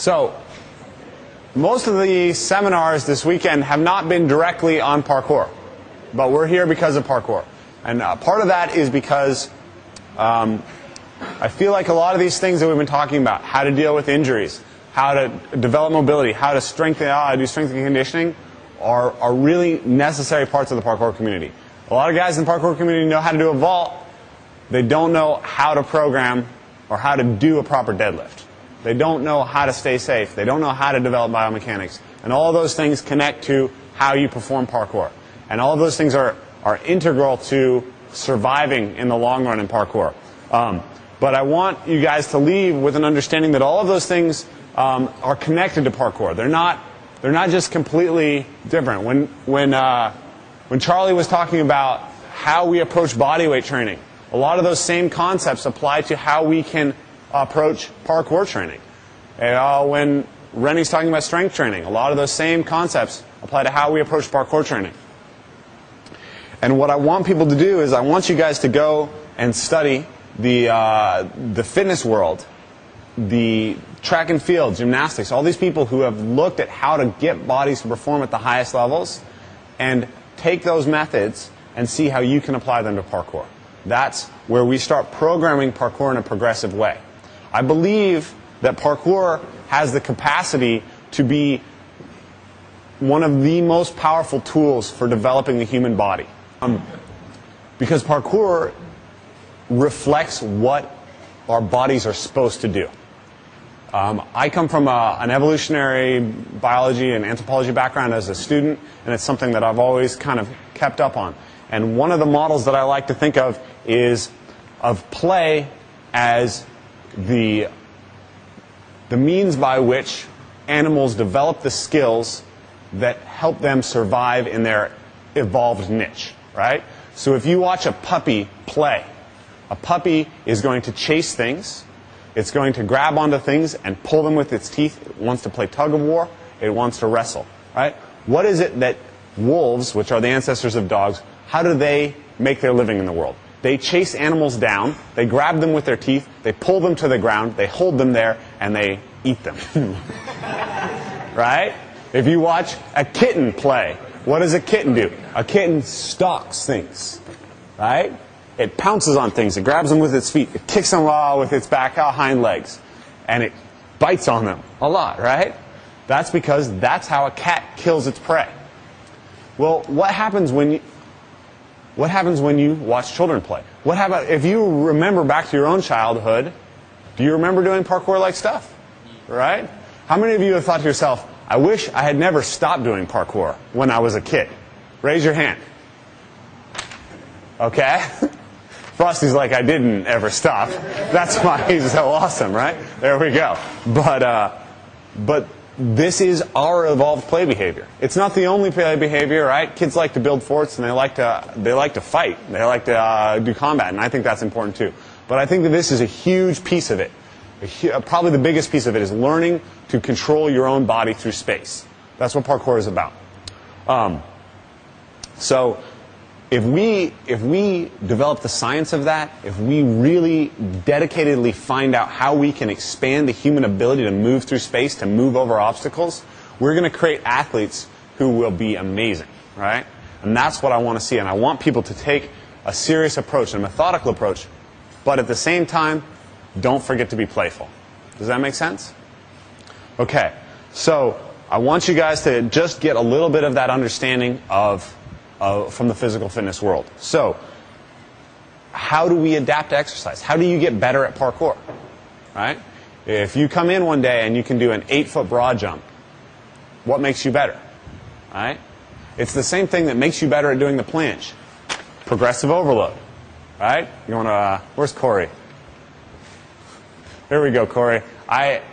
So, most of the seminars this weekend have not been directly on parkour, but we're here because of parkour. And part of that is because I feel like a lot of these things that we've been talking about, how to deal with injuries, how to develop mobility, how to do strength and conditioning, are really necessary parts of the parkour community. A lot of guys in the parkour community know how to do a vault. They don't know how to program or how to do a proper deadlift. They don't know how to stay safe. They don't know how to develop biomechanics. And all of those things connect to how you perform parkour. And all of those things are integral to surviving in the long run in parkour. But I want you guys to leave with an understanding that all of those things are connected to parkour. They're not just completely different. When Charlie was talking about how we approach bodyweight training, a lot of those same concepts apply to how we can approach parkour training. When Rennie's talking about strength training, a lot of those same concepts apply to how we approach parkour training. And what I want people to do is I want you guys to go and study the fitness world, the track and field, gymnastics, all these people who have looked at how to get bodies to perform at the highest levels, and take those methods and see how you can apply them to parkour. That's where we start programming parkour in a progressive way. I believe that parkour has the capacity to be one of the most powerful tools for developing the human body. Because parkour reflects what our bodies are supposed to do. I come from an evolutionary biology and anthropology background as a student, and it's something that I've always kind of kept up on. And one of the models that I like to think of is of play as the means by which animals develop the skills that help them survive in their evolved niche, right? So if you watch a puppy play, a puppy is going to chase things. It's going to grab onto things and pull them with its teeth. It wants to play tug of war. It wants to wrestle, right? What is it that wolves, which are the ancestors of dogs, how do they make their living in the world? They chase animals down. They grab them with their teeth. They pull them to the ground. They hold them there, and they eat them. Right? If you watch a kitten play, what does a kitten do? A kitten stalks things, right? It pounces on things. It grabs them with its feet. It kicks them with its back hind legs. And it bites on them a lot, right? That's because that's how a cat kills its prey. Well, what happens when you watch children play? What happens if you remember back to your own childhood? Do you remember doing parkour-like stuff? Right? How many of you have thought to yourself, I wish I had never stopped doing parkour when I was a kid? Raise your hand. Okay? Frosty's like, I didn't ever stop. That's why he's so awesome, right? There we go. But this is our evolved play behavior. It's not the only play behavior, right? Kids like to build forts and they like to fight. They like to do combat, and I think that's important too. But I think that this is a huge piece of it. Probably the biggest piece of it is learning to control your own body through space. That's what parkour is about. So if we develop the science of that, if we really dedicatedly find out how we can expand the human ability to move through space, to move over obstacles, we're going to create athletes who will be amazing, right? And that's what I want to see. And I want people to take a serious approach, a methodical approach, but at the same time, don't forget to be playful. Does that make sense? Okay, so I want you guys to just get a little bit of that understanding from the physical fitness world. So, how do we adapt to exercise? How do you get better at parkour? Right? If you come in one day and you can do an 8-foot broad jump, what makes you better? Right? It's the same thing that makes you better at doing the planche. Progressive overload. Right? You want to? Where's Corey? There we go, Corey.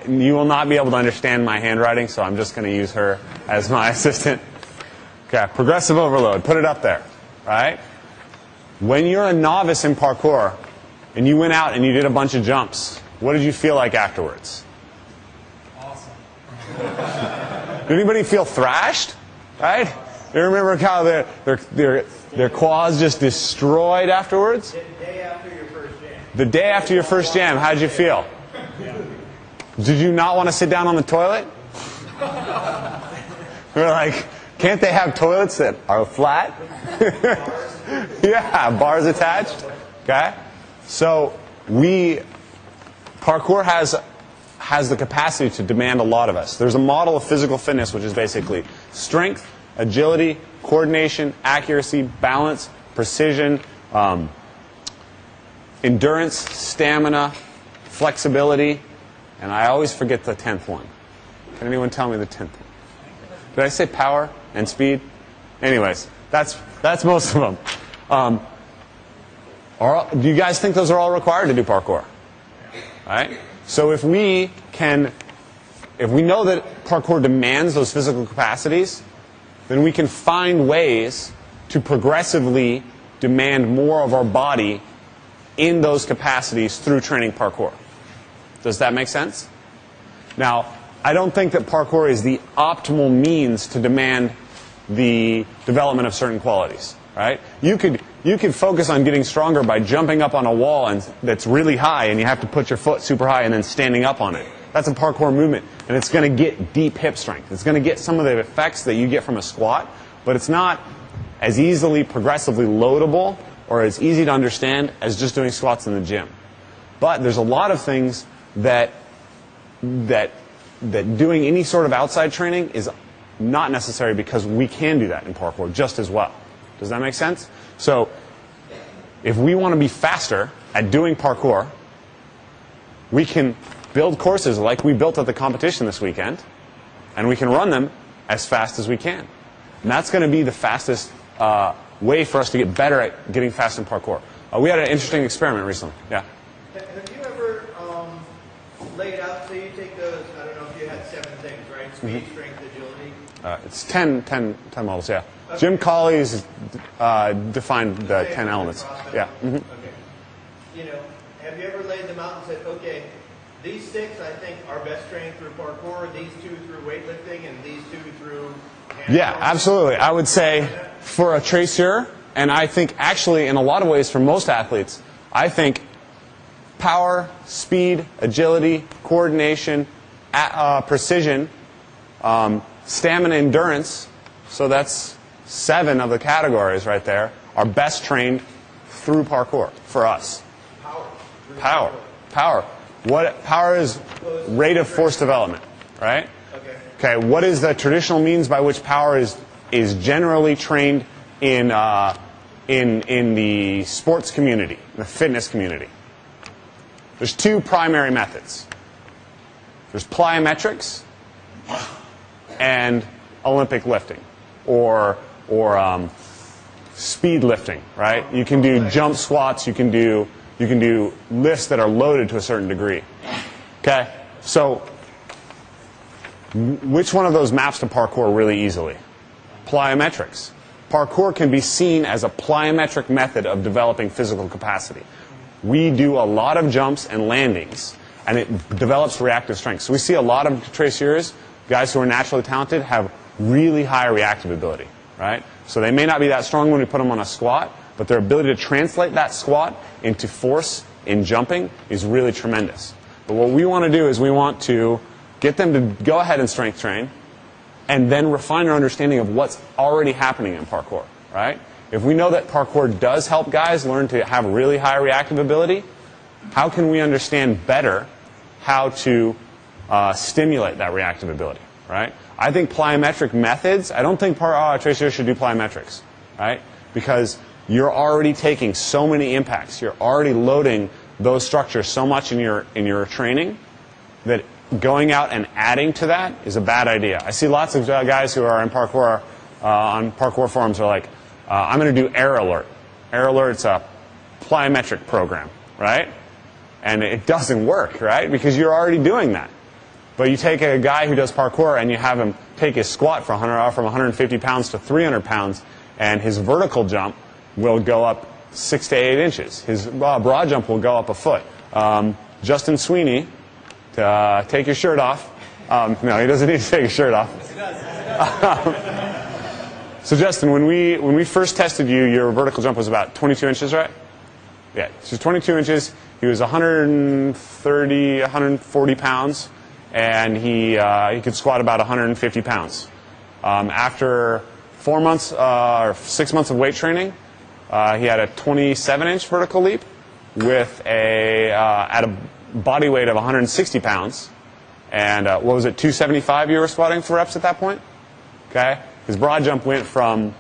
You will not be able to understand my handwriting, so I'm just going to use her as my assistant. Okay, progressive overload. Put it up there, right? When you're a novice in parkour and you went out and you did a bunch of jumps, what did you feel like afterwards? Awesome. Did anybody feel thrashed? Right? You remember how their quads just destroyed afterwards? The day after your first jam. The day after your first jam, how did you feel? Did you not want to sit down on the toilet? We're like, can't they have toilets that are flat? Yeah, bars attached. Okay? So parkour has the capacity to demand a lot of us. There's a model of physical fitness which is basically strength, agility, coordination, accuracy, balance, precision, endurance, stamina, flexibility, and I always forget the 10th one. Can anyone tell me the 10th one? Did I say power and speed? Anyways, that's most of them. Do you guys think those are all required to do parkour? Right? So if we know that parkour demands those physical capacities, then we can find ways to progressively demand more of our body in those capacities through training parkour. Does that make sense? Now, I don't think that parkour is the optimal means to demand the development of certain qualities. Right? You could focus on getting stronger by jumping up on a wall that's really high, and you have to put your foot super high and then standing up on it. That's a parkour movement, and it's going to get deep hip strength. It's going to get some of the effects that you get from a squat, but it's not as easily progressively loadable or as easy to understand as just doing squats in the gym. But there's a lot of things that doing any sort of outside training is not necessary, because we can do that in parkour just as well. Does that make sense? So if we want to be faster at doing parkour, we can build courses like we built at the competition this weekend, and we can run them as fast as we can. And that's going to be the fastest way for us to get better at getting fast in parkour. We had an interesting experiment recently. Yeah. Have you ever laid out, so you take those, I don't know if you had 7 things, right? Speed, strength, agility? It's 10 models, yeah. Okay. Jim Colley's defined the 10 elements. Yeah. Mm-hmm. Okay. You know, have you ever laid them out and said, okay, these 6 I think are best trained through parkour, these 2 through weightlifting, and these 2 through Yeah, absolutely. I would say for a traceur, and I think actually in a lot of ways for most athletes, I think power, speed, agility, coordination, precision, stamina, endurance, so that's 7 of the categories right there, are best trained through parkour for us. Power. Power is rate of force development, right? Okay. What is the traditional means by which power is generally trained in the sports community, the fitness community? There's 2 primary methods. There's plyometrics and Olympic lifting, or speed lifting, right? You can do jump squats. You can do lifts that are loaded to a certain degree. Okay, so which one of those maps to parkour really easily? Plyometrics. Parkour can be seen as a plyometric method of developing physical capacity. We do a lot of jumps and landings, and it develops reactive strength. So we see a lot of traceurs, guys who are naturally talented, have really high reactive ability, right? So they may not be that strong when we put them on a squat, but their ability to translate that squat into force in jumping is really tremendous. But what we want to do is we want to get them to go ahead and strength train, and then refine our understanding of what's already happening in parkour, right? If we know that parkour does help guys learn to have really high reactive ability, how can we understand better how to stimulate that reactive ability, right? I think plyometric methods, I don't think tracers should do plyometrics, right? Because you're already taking so many impacts. You're already loading those structures so much in your training that going out and adding to that is a bad idea. I see lots of guys who are in parkour, on parkour forums are like, I'm going to do Air Alert. Air Alert's a plyometric program, right? And it doesn't work, right? Because you're already doing that. But you take a guy who does parkour and you have him take his squat from 150 pounds to 300 pounds, and his vertical jump will go up 6 to 8 inches. His broad jump will go up a foot. Justin Sweeney, take your shirt off. No, he doesn't need to take his shirt off. So Justin, when we first tested you, your vertical jump was about 22 inches, right? Yeah, so 22 inches. He was 130, 140 pounds. and he could squat about 150 pounds. After 4 months or 6 months of weight training, he had a 27-inch vertical leap with at a body weight of 160 pounds. And what was it, 275 you were squatting for reps at that point? Okay. His broad jump went from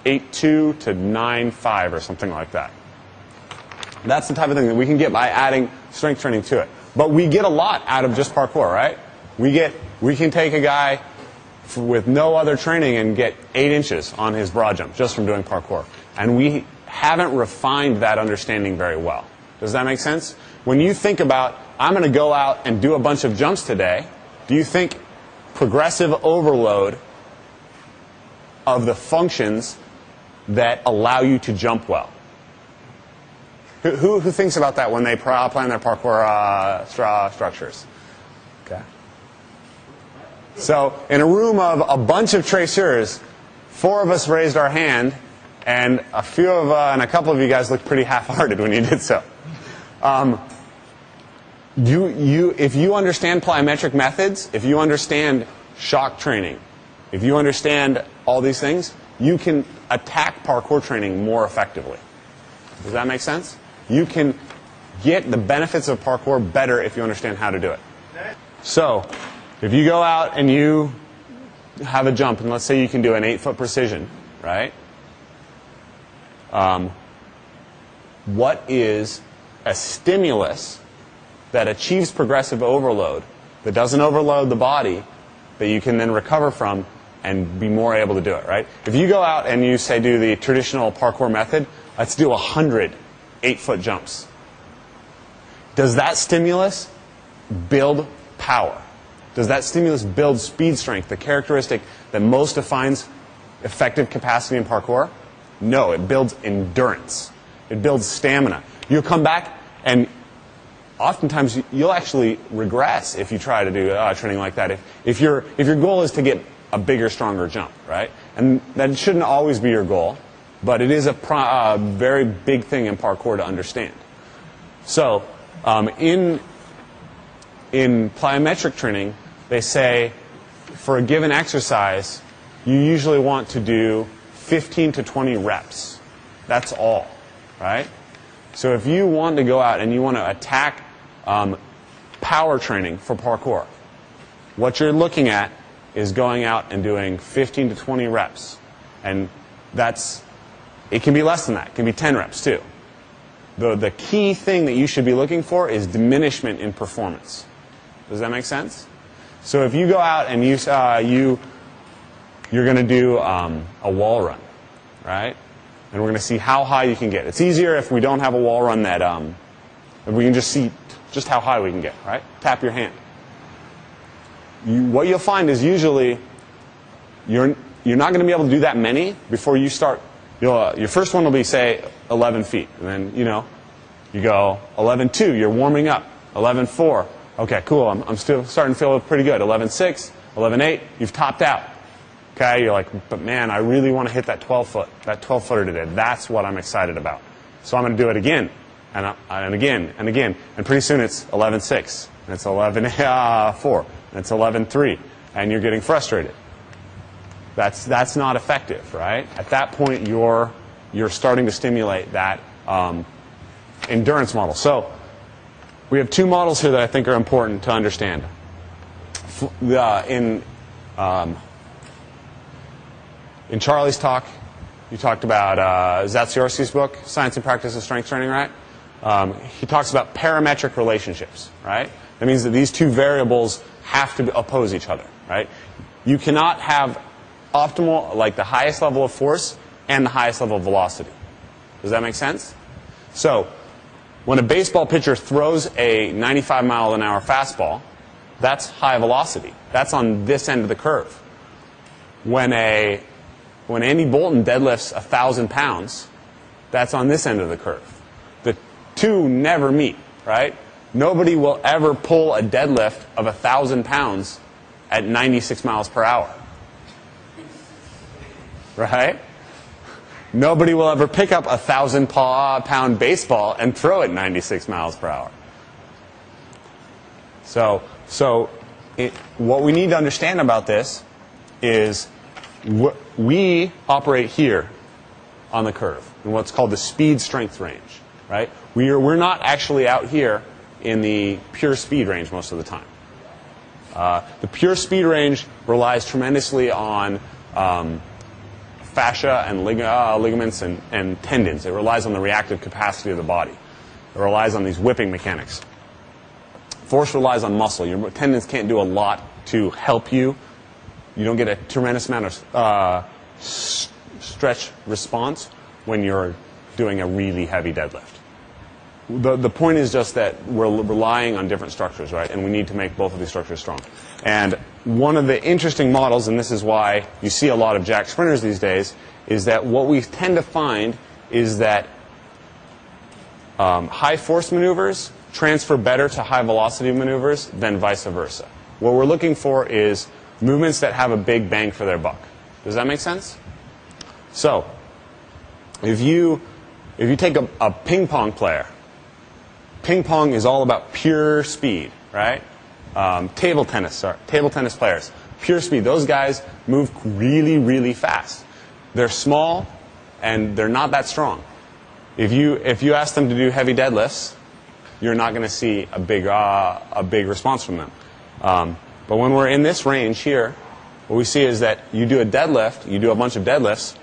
8.2 to 9.5 or something like that. That's the type of thing that we can get by adding strength training to it. But we get a lot out of just parkour, right? We can take a guy with no other training and get 8 inches on his broad jump just from doing parkour. And we haven't refined that understanding very well. Does that make sense? When you think about, I'm going to go out and do a bunch of jumps today, do you think progressive overload of the functions that allow you to jump well? Who thinks about that when they plan their parkour structures? Okay. So in a room of a bunch of traceurs, 4 of us raised our hand, and a couple of you guys looked pretty half-hearted when you did so. If you understand plyometric methods, if you understand shock training, if you understand all these things, you can attack parkour training more effectively. Does that make sense? You can get the benefits of parkour better if you understand how to do it. So, if you go out and you have a jump, and let's say you can do an 8-foot precision, right? What is a stimulus that achieves progressive overload, that doesn't overload the body, that you can then recover from and be more able to do it, right? If you go out and you say do the traditional parkour method, let's do 100 8-foot jumps. Does that stimulus build power? Does that stimulus build speed strength, the characteristic that most defines effective capacity in parkour? No, it builds endurance. It builds stamina. You'll come back and oftentimes you'll actually regress if you try to do training like that. If your goal is to get a bigger, stronger jump, right? And that shouldn't always be your goal, but it is a very big thing in parkour to understand. So in plyometric training, they say for a given exercise, you usually want to do 15 to 20 reps. That's all, right? So if you want to go out and you want to attack power training for parkour, what you're looking at is going out and doing 15 to 20 reps. And it can be less than that. It can be 10 reps too. The key thing that you should be looking for is diminishment in performance. Does that make sense? So if you go out and you're going to do a wall run, right? And we're going to see how high you can get. It's easier if we don't have a wall run that if we can just see just how high we can get, right? Tap your hand. What you'll find is usually you're not going to be able to do that many before you start. Your first one will be, say, 11 feet. And then, you go 11.2, you're warming up. 11.4, okay, cool, I'm still starting to feel pretty good. 11.6, 11.8, you've topped out. Okay, you're like, but man, I really want to hit that 12-foot, that 12-footer today. That's what I'm excited about. So I'm going to do it again, and again, and again. And pretty soon it's 11.6, and it's 11.4, and it's 11.3, and you're getting frustrated. That's not effective, right? At that point, you're starting to stimulate that endurance model. So we have 2 models here that I think are important to understand. In Charlie's talk, you talked about Zatsiorsky's book, Science and Practice of Strength Training, right? He talks about parametric relationships, right? That means that these 2 variables have to oppose each other, right? You cannot have optimal, like the highest level of force and the highest level of velocity. Does that make sense? So, when a baseball pitcher throws a 95-mile-an-hour fastball, that's high velocity. That's on this end of the curve. When Andy Bolton deadlifts 1,000 pounds, that's on this end of the curve. The 2 never meet, right? Nobody will ever pull a deadlift of 1,000 pounds at 96 miles per hour. Right? Nobody will ever pick up a 1,000-pound baseball and throw it 96 miles per hour. So what we need to understand about this is we operate here on the curve in what's called the speed strength range, right? We're not actually out here in the pure speed range most of the time. The pure speed range relies tremendously on fascia and ligaments and tendons. It relies on the reactive capacity of the body. It relies on these whipping mechanics. Force relies on muscle. Your tendons can't do a lot to help you. You don't get a tremendous amount of stretch response when you're doing a really heavy deadlift. The point is just that we're relying on different structures, right? And we need to make both of these structures strong. And one of the interesting models, and this is why you see a lot of jack sprinters these days, is that what we tend to find is that high force maneuvers transfer better to high velocity maneuvers than vice versa. What we're looking for is movements that have a big bang for their buck. Does that make sense? So, if you take a ping pong player, ping pong is all about pure speed, right? Table tennis players, pure speed. Those guys move really, really fast. They're small and they're not that strong. If you ask them to do heavy deadlifts, you're not going to see a big response from them. But when we're in this range here, what we see is that you do a deadlift, you do a bunch of deadlifts,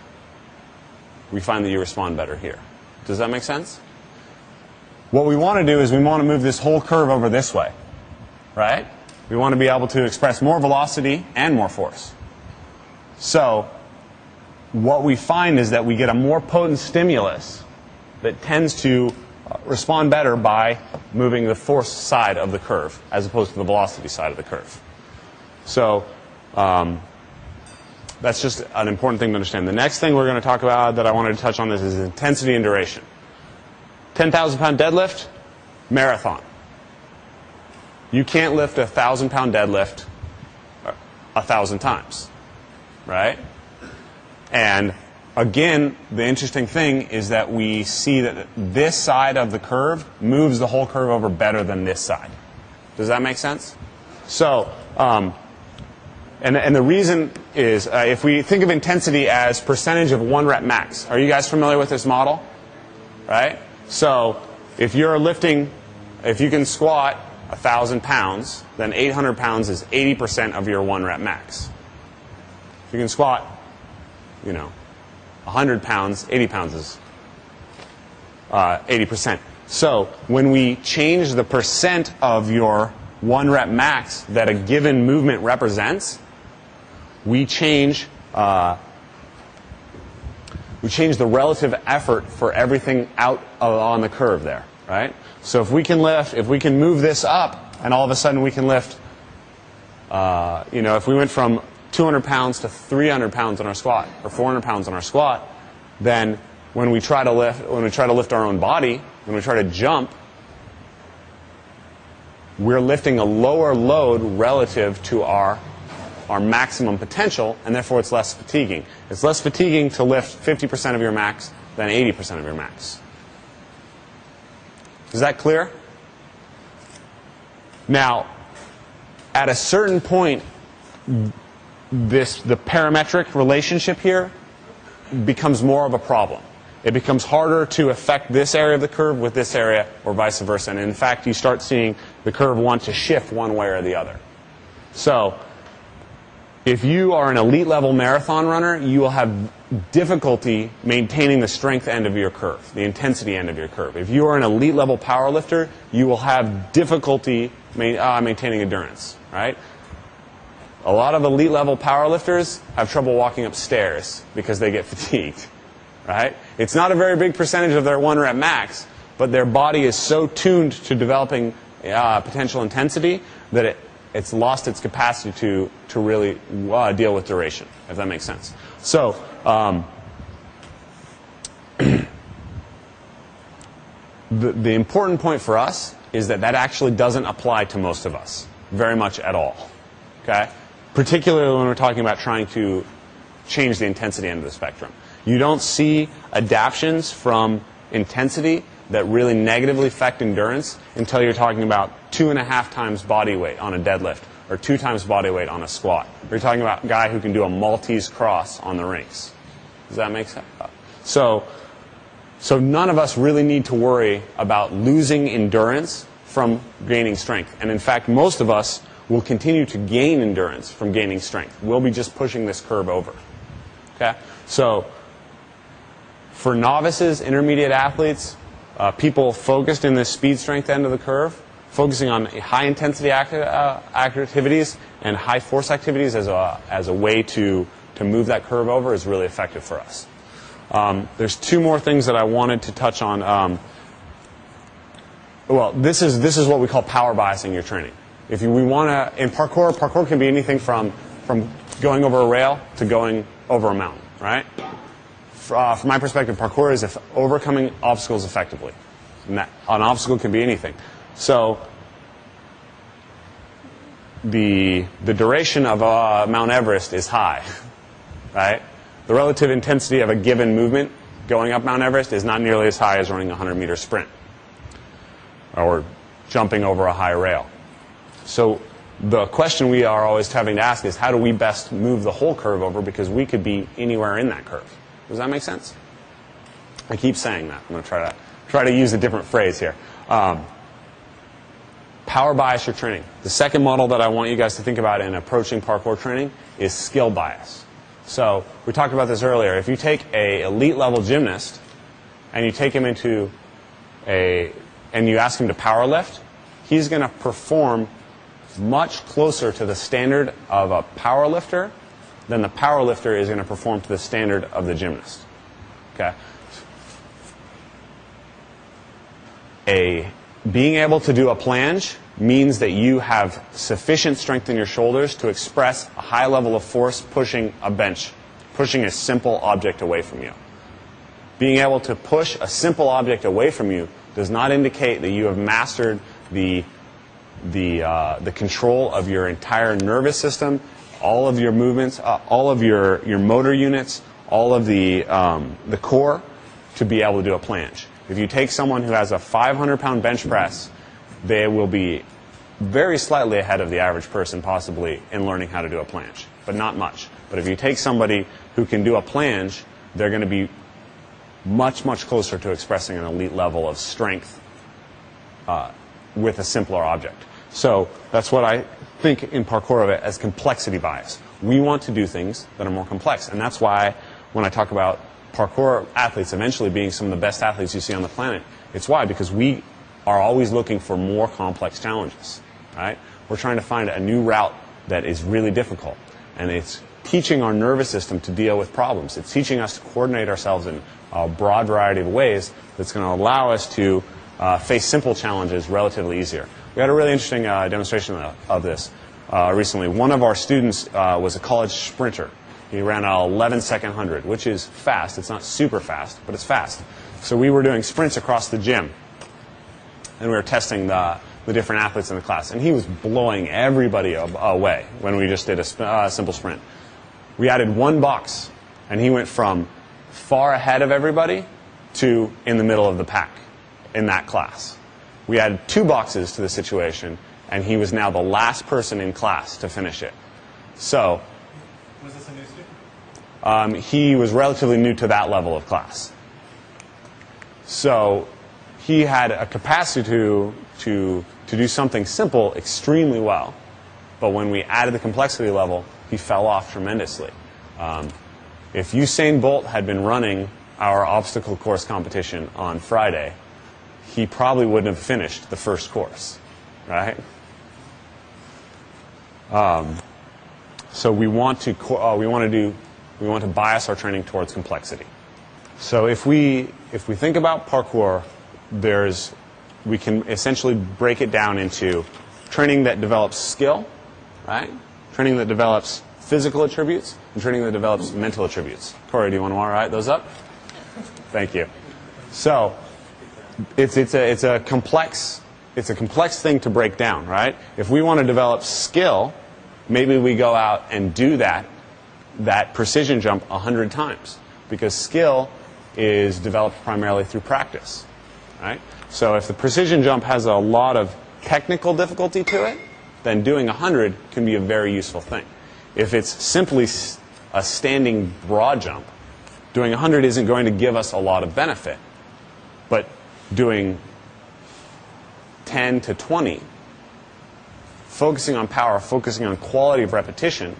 we find that you respond better here. Does that make sense? What we want to do is we want to move this whole curve over this way, right? We want to be able to express more velocity and more force. So what we find is that we get a more potent stimulus that tends to respond better by moving the force side of the curve as opposed to the velocity side of the curve. So that's just an important thing to understand. The next thing we're going to talk about that I wanted to touch on this is intensity and duration. 10,000-pound deadlift, marathon. You can't lift a 1,000-pound deadlift 1,000 times, right? And again, the interesting thing is that we see that this side of the curve moves the whole curve over better than this side. Does that make sense? So, and the reason is if we think of intensity as percentage of 1 rep max. Are you guys familiar with this model? Right? So if you're lifting, if you can squat 1,000 pounds, then 800 pounds is 80% of your 1 rep max. If you can squat, 100 pounds, 80 pounds is 80%. So when we change the percent of your 1 rep max that a given movement represents, we change the relative effort for everything out on the curve there, right? So if we can move this up, and all of a sudden we can lift, if we went from 200 pounds to 300 pounds on our squat, or 400 pounds on our squat, then when we try to lift our own body, when we try to jump, we're lifting a lower load relative to our maximum potential, and therefore it's less fatiguing. It's less fatiguing to lift 50% of your max than 80% of your max. Is that clear? Now, at a certain point, the parametric relationship here becomes more of a problem. It becomes harder to affect this area of the curve with this area, or vice versa. And in fact, you start seeing the curve want to shift one way or the other. So, if you are an elite level marathon runner, you will have difficulty maintaining the strength end of your curve, the intensity end of your curve. If you are an elite level power lifter, you will have difficulty maintaining endurance, right? A lot of elite level power lifters have trouble walking up stairs because they get fatigued, right? It's not a very big percentage of their 1 rep max, but their body is so tuned to developing potential intensity that it's lost its capacity to really deal with duration, if that makes sense. So, the important point for us is that actually doesn't apply to most of us very much at all, okay? Particularly when we're talking about trying to change the intensity end of the spectrum. You don't see adaptions from intensity that really negatively affect endurance until you're talking about 2.5 times body weight on a deadlift, or 2 times body weight on a squat. Or you're talking about a guy who can do a Maltese cross on the rinks. Does that make sense? So none of us really need to worry about losing endurance from gaining strength. And in fact, most of us will continue to gain endurance from gaining strength. We'll be just pushing this curve over. Okay? So for novices, intermediate athletes, people focused in the speed strength end of the curve, focusing on high intensity activities and high force activities as a way to move that curve over is really effective for us. There's 2 more things that I wanted to touch on. Well, this is what we call power biasing your training. If we want to, in parkour can be anything from going over a rail to going over a mountain, right? From my perspective, parkour is overcoming obstacles effectively. And an obstacle can be anything. So the duration of Mount Everest is high, right? The relative intensity of a given movement going up Mount Everest is not nearly as high as running a 100-meter sprint or jumping over a high rail. So the question we are always having to ask is, how do we best move the whole curve over, because we could be anywhere in that curve. Does that make sense? I keep saying that. I'm going to try to use a different phrase here. Power bias your training. The second model that I want you guys to think about in approaching parkour training is skill bias. So we talked about this earlier. If you take an elite level gymnast and you take him into and you ask him to power lift, he's going to perform much closer to the standard of a power lifter than the power lifter is going to perform to the standard of the gymnast. Okay? Being able to do a planche means that you have sufficient strength in your shoulders to express a high level of force pushing a bench, pushing a simple object away from you. Being able to push a simple object away from you does not indicate that you have mastered the control of your entire nervous system, all of your movements, all of your motor units, all of the core to be able to do a planche. If you take someone who has a 500-pound bench press, they will be very slightly ahead of the average person possibly in learning how to do a planche, but not much. But if you take somebody who can do a planche, they're going to be much, much closer to expressing an elite level of strength with a simpler object. So that's what I think in parkour of it as complexity bias. We want to do things that are more complex, and that's why when I talk about parkour athletes eventually being some of the best athletes you see on the planet, it's why, because we are always looking for more complex challenges, right? We're trying to find a new route that is really difficult, and it's teaching our nervous system to deal with problems. It's teaching us to coordinate ourselves in a broad variety of ways that's going to allow us to face simple challenges relatively easier. We had a really interesting demonstration of this recently. One of our students was a college sprinter. He ran an 11-second 100, which is fast. It's not super fast, but it's fast. So we were doing sprints across the gym, and we were testing the different athletes in the class. And he was blowing everybody away when we just did a simple sprint. We added 1 box, and he went from far ahead of everybody to in the middle of the pack in that class. We added 2 boxes to the situation, and he was now the last person in class to finish it. So Was this a new student? he was relatively new to that level of class. So he had a capacity to do something simple extremely well, but when we added the complexity level, he fell off tremendously. If Usain Bolt had been running our obstacle course competition on Friday, he probably wouldn't have finished the first course, right? So we want to bias our training towards complexity. So if we think about parkour, we can essentially break it down into training that develops skill, right? Training that develops physical attributes, and training that develops mental attributes. Corey, do you want to write those up? Thank you. So it's a complex thing to break down, right? If we want to develop skill, maybe we go out and do that precision jump 100 times, because skill is developed primarily through practice, right? So if the precision jump has a lot of technical difficulty to it, then doing 100 can be a very useful thing. If it's simply a standing broad jump, doing 100 isn't going to give us a lot of benefit. But doing 10 to 20, focusing on power, focusing on quality of repetition,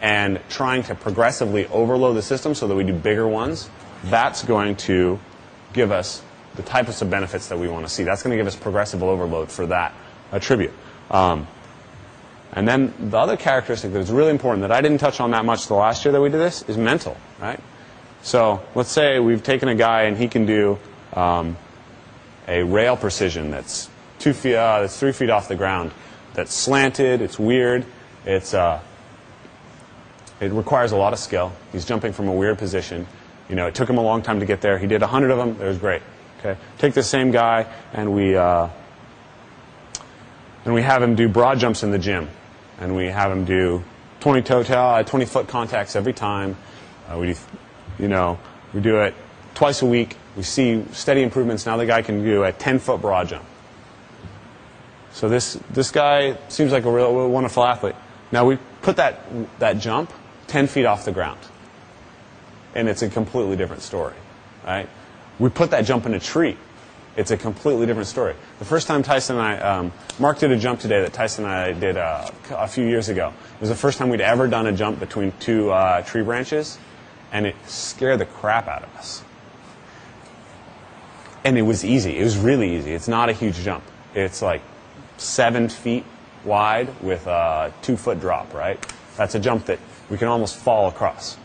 and trying to progressively overload the system so that we do bigger ones, that's going to give us the types of benefits that we want to see. That's going to give us progressive overload for that attribute. And then the other characteristic that is really important that I didn't touch on that much the last year that we did this is mental, right? So let's say we've taken a guy and he can do a rail precision that's 3 feet off the ground, that's slanted, it's weird, it requires a lot of skill. He's jumping from a weird position. You know, it took him a long time to get there. He did 100 of them. It was great. Okay, take the same guy and we have him do broad jumps in the gym, and we have him do 20-foot contacts every time. We do it twice a week. We see steady improvements. Now the guy can do a 10-foot broad jump. So this guy seems like a real wonderful athlete. Now we put that jump 10 feet off the ground, and it's a completely different story, right? We put that jump in a tree. It's a completely different story. The first time Tyson and I, Mark did a jump today that Tyson and I did a few years ago. It was the first time we'd ever done a jump between two tree branches, and it scared the crap out of us. And it was easy. It was really easy. It's not a huge jump. It's like 7 feet wide with a 2-foot drop, right? That's a jump that we can almost fall across.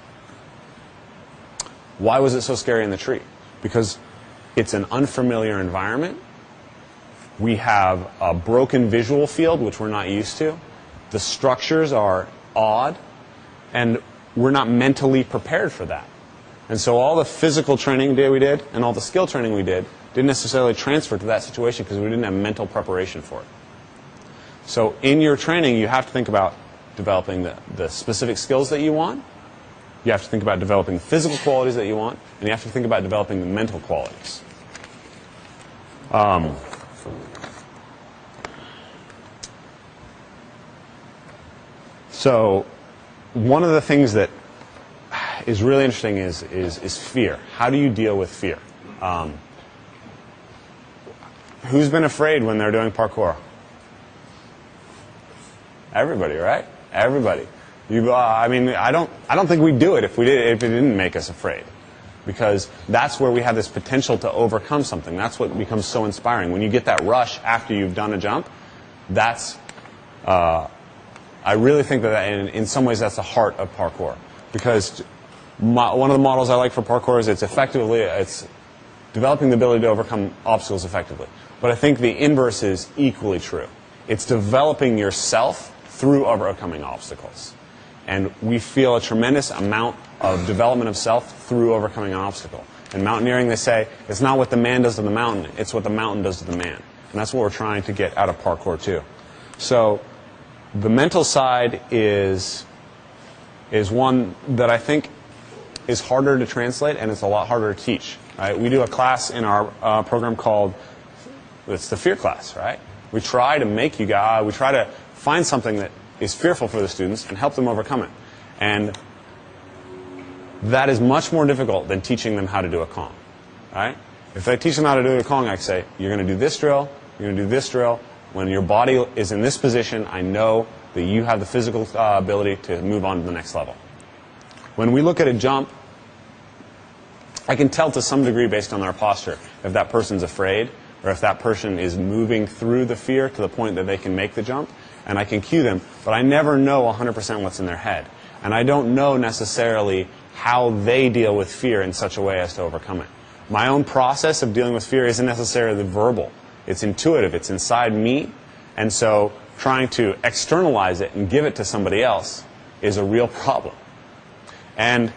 Why was it so scary in the tree? Because it's an unfamiliar environment. We have a broken visual field, which we're not used to. The structures are odd, and we're not mentally prepared for that. And so all the physical training we did and all the skill training we did didn't necessarily transfer to that situation because we didn't have mental preparation for it. So in your training, you have to think about developing the specific skills that you want. You have to think about developing the physical qualities that you want, and you have to think about developing the mental qualities. So one of the things that is really interesting is fear. How do you deal with fear? Who's been afraid when they're doing parkour? Everybody, right? Everybody. I don't think we'd do it if it didn't make us afraid, because that's where we have this potential to overcome something. That's what becomes so inspiring. When you get that rush after you've done a jump, I really think that in some ways that's the heart of parkour, because one of the models I like for parkour is it's developing the ability to overcome obstacles effectively. But I think the inverse is equally true. It's developing yourself through overcoming obstacles. And we feel a tremendous amount of development of self through overcoming an obstacle. In mountaineering, they say, it's not what the man does to the mountain, it's what the mountain does to the man. And that's what we're trying to get out of parkour, too. So the mental side is one that I think is harder to translate, and it's a lot harder to teach. Right? We do a class in our program called, it's the fear class, right? We try to find something that is fearful for the students and help them overcome it. And that is much more difficult than teaching them how to do a Kong. Right? If I teach them how to do a Kong, I say, you're going to do this drill, you're going to do this drill. When your body is in this position, I know that you have the physical ability to move on to the next level. When we look at a jump, I can tell to some degree based on their posture if that person's afraid or if that person is moving through the fear to the point that they can make the jump, and I can cue them, but I never know 100% what's in their head. And I don't know necessarily how they deal with fear in such a way as to overcome it. My own process of dealing with fear isn't necessarily verbal. It's intuitive. It's inside me. And so trying to externalize it and give it to somebody else is a real problem. And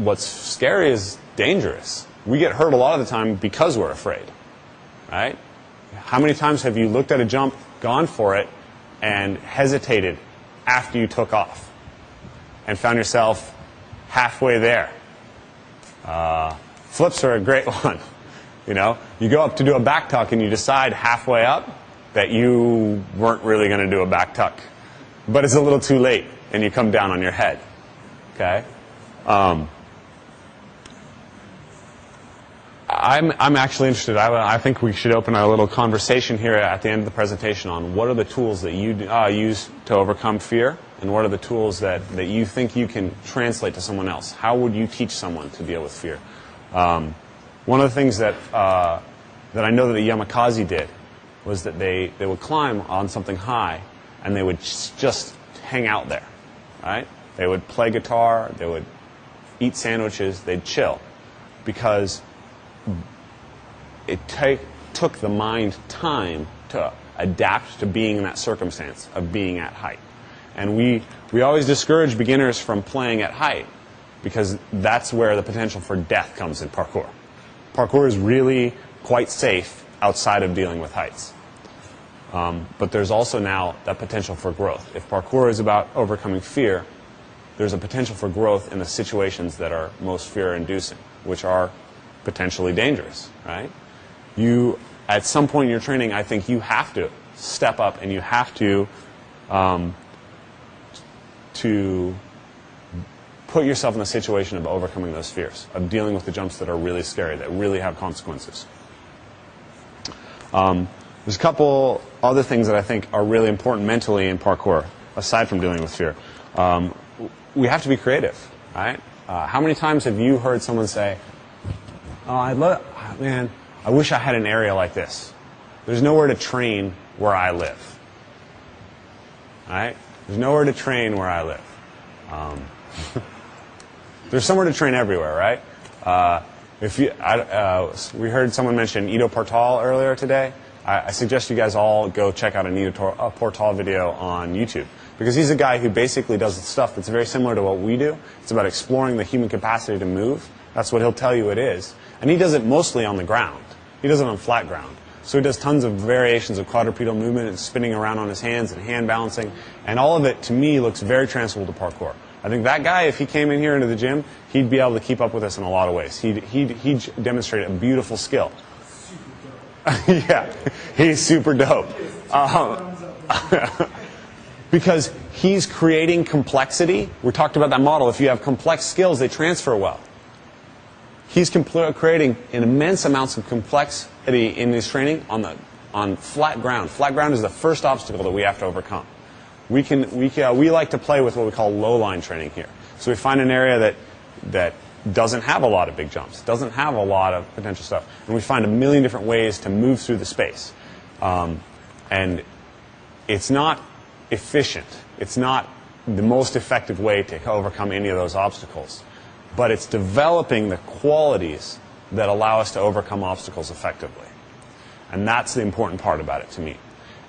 what's scary is dangerous. We get hurt a lot of the time because we're afraid, right? How many times have you looked at a jump, gone for it, and hesitated after you took off and found yourself halfway there? Flips are a great one. You know, you go up to do a back tuck and you decide halfway up that you weren't really going to do a back tuck, but it's a little too late and you come down on your head. Okay. I'm actually interested. I think we should open a little conversation here at the end of the presentation on what are the tools that you use to overcome fear, and what are the tools that you think you can translate to someone else. How would you teach someone to deal with fear? One of the things that I know that the Yamakaze did was that they would climb on something high and they would just hang out there, right? They would play guitar, they would eat sandwiches, they'd chill, because it took the mind time to adapt to being in that circumstance of being at height. And we always discourage beginners from playing at height because that's where the potential for death comes in parkour. Parkour is really quite safe outside of dealing with heights. But there's also now that potential for growth. If parkour is about overcoming fear, there's a potential for growth in the situations that are most fear-inducing, which are potentially dangerous, right? At some point in your training, I think you have to step up and you have to put yourself in the situation of overcoming those fears, of dealing with the jumps that are really scary, that really have consequences. There's a couple other things that I think are really important mentally in parkour, aside from dealing with fear. We have to be creative, right? How many times have you heard someone say, "Oh, man, I wish I had an area like this. There's nowhere to train where I live." Right? There's nowhere to train where I live. There's somewhere to train everywhere, right? We heard someone mention Ido Portal earlier today. I suggest you guys all go check out an Ido Portal video on YouTube, because he's a guy who basically does stuff that's very similar to what we do. It's about exploring the human capacity to move. That's what he'll tell you it is. And he does it mostly on the ground. He does it on flat ground. So he does tons of variations of quadrupedal movement and spinning around on his hands and hand balancing. And all of it, to me, looks very transferable to parkour. I think that guy, if he came in here into the gym, he'd be able to keep up with us in a lot of ways. He'd demonstrate a beautiful skill. Yeah, he's super dope. Because he's creating complexity. We talked about that model. If you have complex skills, they transfer well. He's creating immense amounts of complexity in his training on flat ground. Flat ground is the first obstacle that we have to overcome. We like to play with what we call low-line training here. So we find an area that doesn't have a lot of big jumps, doesn't have a lot of potential stuff, and we find a million different ways to move through the space. And it's not efficient. It's not the most effective way to overcome any of those obstacles. But it's developing the qualities that allow us to overcome obstacles effectively. And that's the important part about it to me.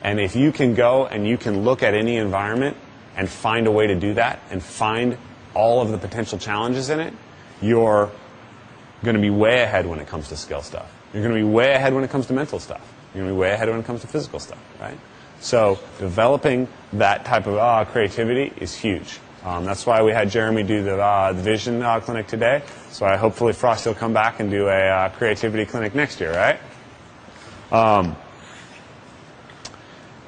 And if you can go and you can look at any environment and find a way to do that and find all of the potential challenges in it, you're going to be way ahead when it comes to skill stuff. You're going to be way ahead when it comes to mental stuff. You're going to be way ahead when it comes to physical stuff, right? So developing that type of creativity is huge. That's why we had Jeremy do the Vision clinic today. So hopefully Frosty will come back and do a creativity clinic next year, right?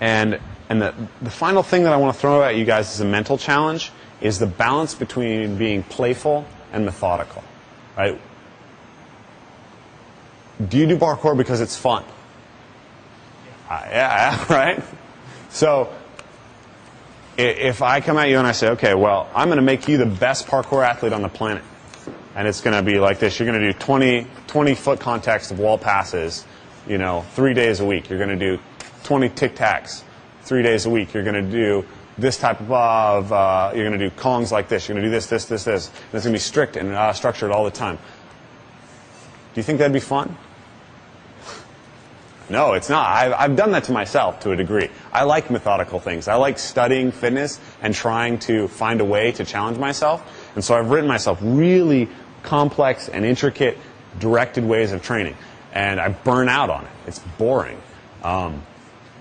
And the final thing that I want to throw at you guys as a mental challenge is the balance between being playful and methodical, right? Do you do parkour because it's fun? Yeah, right? So if I come at you and I say, okay, well, I'm going to make you the best parkour athlete on the planet, and it's going to be like this. You're going to do 20-foot context of wall passes, 3 days a week. You're going to do 20 tic-tacs 3 days a week. You're going to do this type of, you're going to do kongs like this. You're going to do this. And it's going to be strict and structured all the time. Do you think that'd be fun? No, it's not. I've done that to myself to a degree. I like methodical things. I like studying fitness and trying to find a way to challenge myself. And so I've written myself really complex and intricate, directed ways of training. And I burn out on it. It's boring.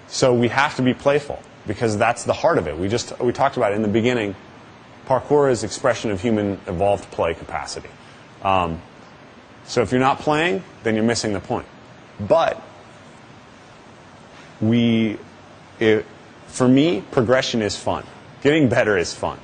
So we have to be playful, because that's the heart of it. We talked about it in the beginning. Parkour is expression of human evolved play capacity. So if you're not playing, then you're missing the point. But for me, progression is fun. Getting better is fun.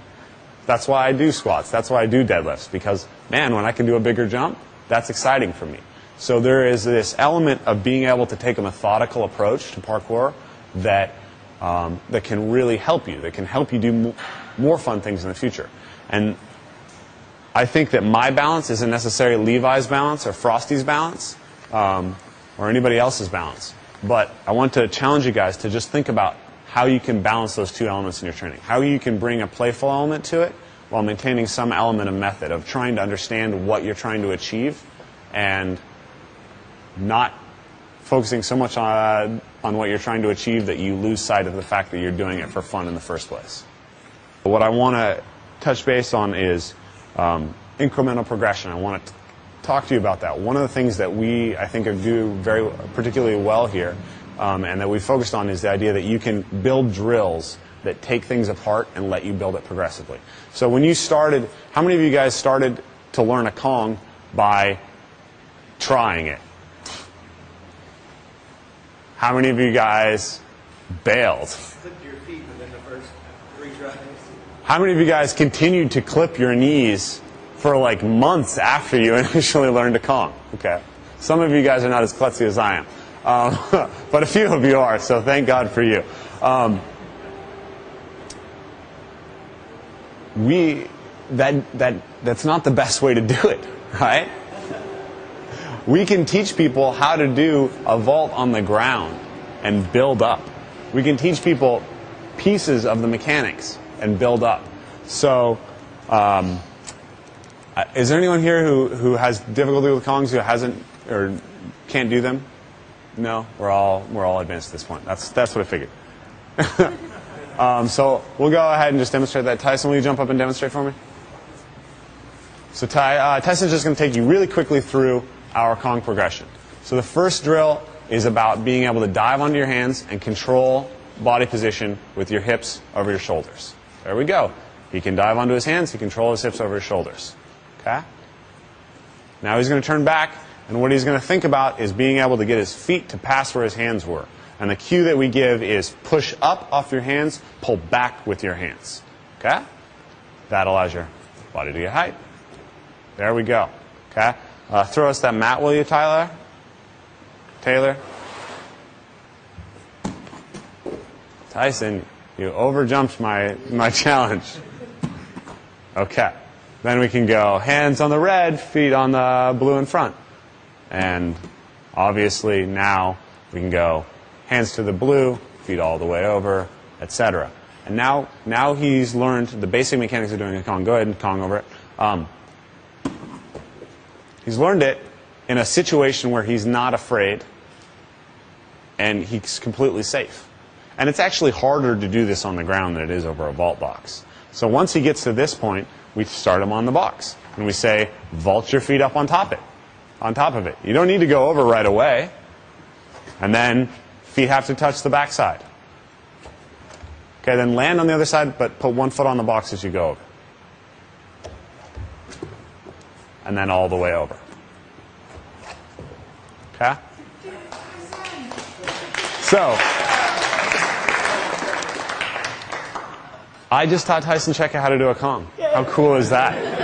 That's why I do squats. That's why I do deadlifts. Because, man, when I can do a bigger jump, that's exciting for me. So there is this element of being able to take a methodical approach to parkour that can really help you. That can help you do more fun things in the future. And I think that my balance isn't necessarily Levi's balance or Frosty's balance or anybody else's balance. But I want to challenge you guys to just think about how you can balance those two elements in your training. How you can bring a playful element to it while maintaining some element of method, of trying to understand what you're trying to achieve and not focusing so much on what you're trying to achieve that you lose sight of the fact that you're doing it for fun in the first place. What I want to touch base on is incremental progression. I want to talk to you about that. One of the things that we, I think, do very particularly well here and that we focused on is the idea that you can build drills that take things apart and let you build it progressively. So when you started, how many of you guys started to learn a Kong by trying it? How many of you guys bailed? Clipped your feet within the first 3 tries. How many of you guys continued to clip your knees for like months after you initially learned to Kong? Okay. Some of you guys are not as klutzy as I am. But a few of you are, so thank God for you. That's not the best way to do it, right? We can teach people how to do a vault on the ground and build up. We can teach people pieces of the mechanics and build up. So, is there anyone here who has difficulty with Kongs, who hasn't or can't do them? No, we're all advanced at this point. That's what I figured. So we'll go ahead and just demonstrate that. Tyson, will you jump up and demonstrate for me? So Tyson's just going to take you really quickly through our Kong progression. So the first drill is about being able to dive onto your hands and control body position with your hips over your shoulders. There we go. He can dive onto his hands. He controls his hips over his shoulders. Okay? Now he's going to turn back, and what he's going to think about is being able to get his feet to pass where his hands were. And the cue that we give is push up off your hands, pull back with your hands. Okay? That allows your body to get height. There we go. Okay? Throw us that mat, will you, Taylor? Tyson, you overjumped my challenge. Okay. Then we can go hands on the red, feet on the blue in front. And obviously now we can go hands to the blue, feet all the way over, etc. And now he's learned the basic mechanics of doing a Kong. Go ahead and Kong over it. He's learned it in a situation where he's not afraid and he's completely safe. And it's actually harder to do this on the ground than it is over a vault box. So once he gets to this point, we start him on the box. And we say, vault your feet up on top of it. You don't need to go over right away. And then feet have to touch the backside. Okay, then land on the other side, but put one foot on the box as you go over. And then all the way over. Okay? So, I just taught Tyson Checker how to do a Kong. How cool is that?